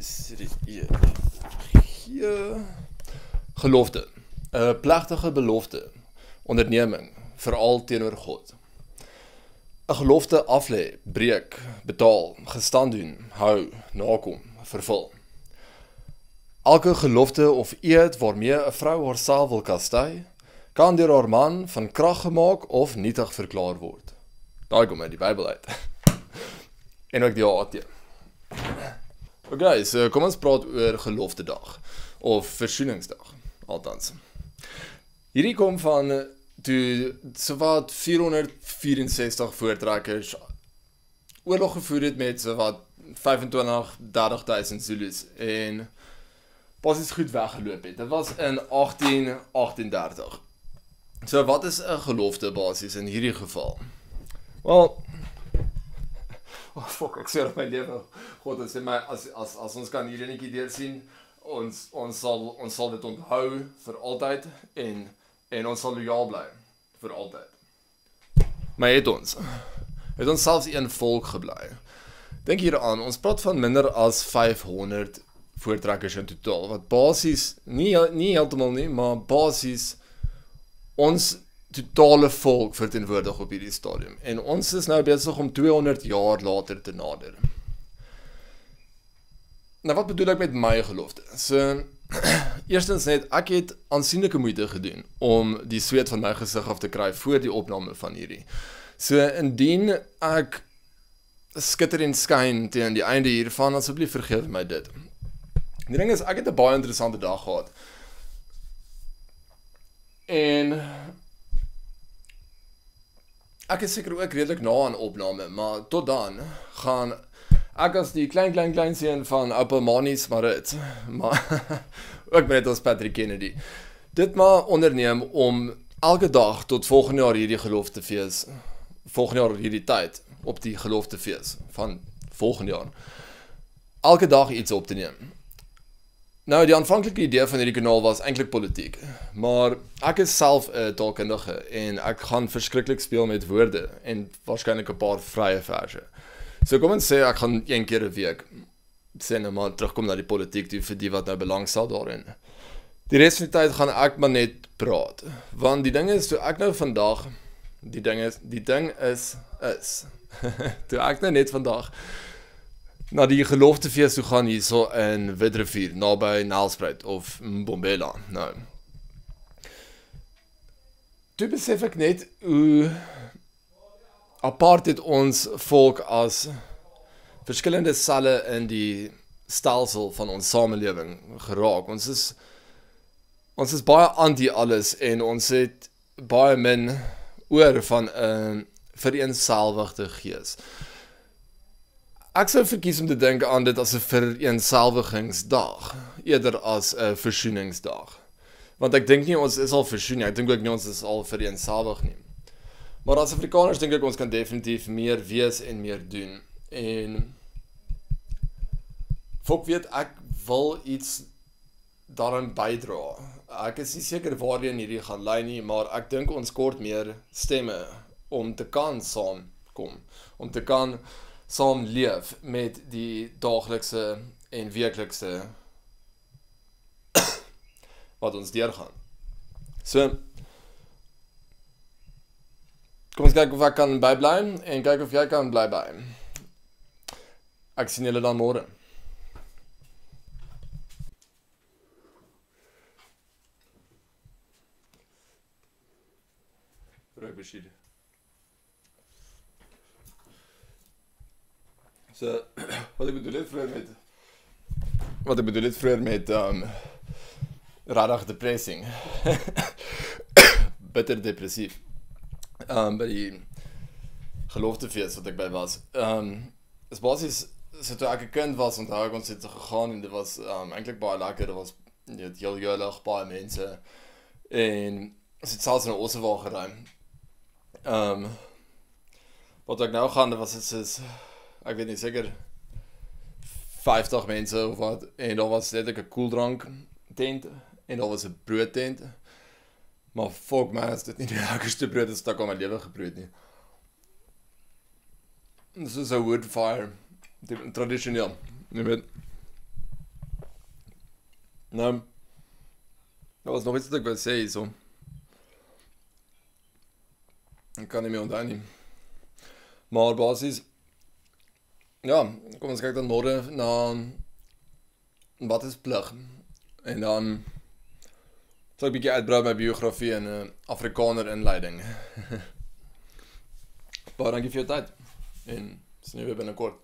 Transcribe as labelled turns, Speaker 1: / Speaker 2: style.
Speaker 1: is hier. Gelofte. 'n Plegtige belofte. Onderneming, veral teenoor God. 'n Gelofte aflê, breek, betaal, gestand doen, hou, nakom, vervul. Elke gelofte of eed waarmee 'n vrou haarself wil kastei, kan deur haar man van krag gemaak of nietig verklaar word. Daai kom uit die Bybel uit. En ook die AT. Okay, so kom ons praat oor Geloftedag, of Versoeningsdag, althans. Hierdie kom van toe sowat 464 voortrekkers oorlog gevoer het met sowat 25-30.000 Zulus en basies goed weggeloop het. Dit was in 1838. So wat is 'n gelofte basies in hierdie geval? Wel, oh fuck, ek sê op my lewe, God, as ons kan hierdie netjie deursien, ons sal dit onthou vir altyd en ons sal lojaal bly vir altyd. Maar het ons selfs een volk gebly. Dink hieraan, ons praat van minder as 500 voortrekkers in totaal, wat basies, nie heeltemal nie, maar basies ons totale volk verteenwoordig op hierdie stadium. En ons is nou besig om 200 jaar later te nader. Nou wat bedoel ek met my gelofte? So, eerstens net, ek het aansienlike moeite gedoen om die sweet van my gesig af te kry voor die opname van hierdie. So, indien ek skitter en skyn teen die einde hiervan, asseblief vergeef my dit. Die ding is, ek het 'n baie interessante dag gehad. En ek is seker ook redelik na aan opname, maar tot dan gaan ek as die klein seun van oupa Manies Marit, maar ook met ons Patrick Kennedy, dit maar onderneem om elke dag tot volgende jaar hierdie geloftefees, volgende jaar hierdie tyd, op die geloftefees van volgende jaar, elke dag iets op te neem. Nou, die aanvanklike idee van hierdie kanaal was eintlik politiek, maar ek is self 'n taalkundige en ek gaan verskriklik speel met woorde en waarskynlik 'n paar vrye verse. So kom ons sê ek gaan een keer 'n week sê nou maar terugkom na die politiek toe vir die wat nou belangstel daarin. Die res van die tyd gaan ek maar net praat, want die ding is toe ek nou vandag die ding is toe ek nou net vandag na die geloftefees toe gaan hierso in Witrifuur, naby Nelspruit of Mbombela. Nou, toe besef ek net hoe apart het ons volk as verskillende selle in die stelsel van ons samelewing geraak. Ons is baie anti alles en ons het baie min oor van 'n vereenselwigde gees. Ek sou verkies om te dink aan dit as 'n vereenselwigingsdag, eerder as 'n versoeningsdag. Want ek dink nie ons is al versoen nie, ek dink ook nie ons is al vereenselwig nie. Maar as Afrikaners dink ek ons kan definitief meer wees en meer doen. En volk weet ek wil iets daaraan bydra. Ek is nie seker waarheen hierdie gaan lei nie, maar ek dink ons kort meer stemme om te kan saamkom, om te kan saam leef met die daaglikse en weeklikse wat ons deurgaan. So, kom ons kyk of ek kan bybly en kyk of jy kan bly by. Ek sien julle dan môre. Rugby. So, wat ek bedoel het vroeër met rarig depressing. Bitter depressief. By die geloftefees wat ek by was. Is basies, so toe ek 'n kind was, onthou ek ons het gegaan en dit was eintlik baie lekker, dit was heel jolig, baie mense. En ons het selfs in 'n ossewa gery. Wat ek nou gaan, dit was ek weet nie, seker 50 mense of wat, en daar was net 'n koeldrank tent, en daar was 'n broodtent, maar fuck man, is dit nie die lekkerste brood wat ek al my lewe geproe het nie. Dit is 'n wood fire, tradisioneel, jy weet. Nou, dat was nog iets wat ek wou sê hierso. Ek kan nie meer onthou nie. Maar basies, ja, kom ons kyk dan môre na wat is plig. En dan sal ek 'n bietjie uitbrei my biografie en 'n Afrikaner inleiding. Baie dankie vir jou tyd en sien jou weer binnekort.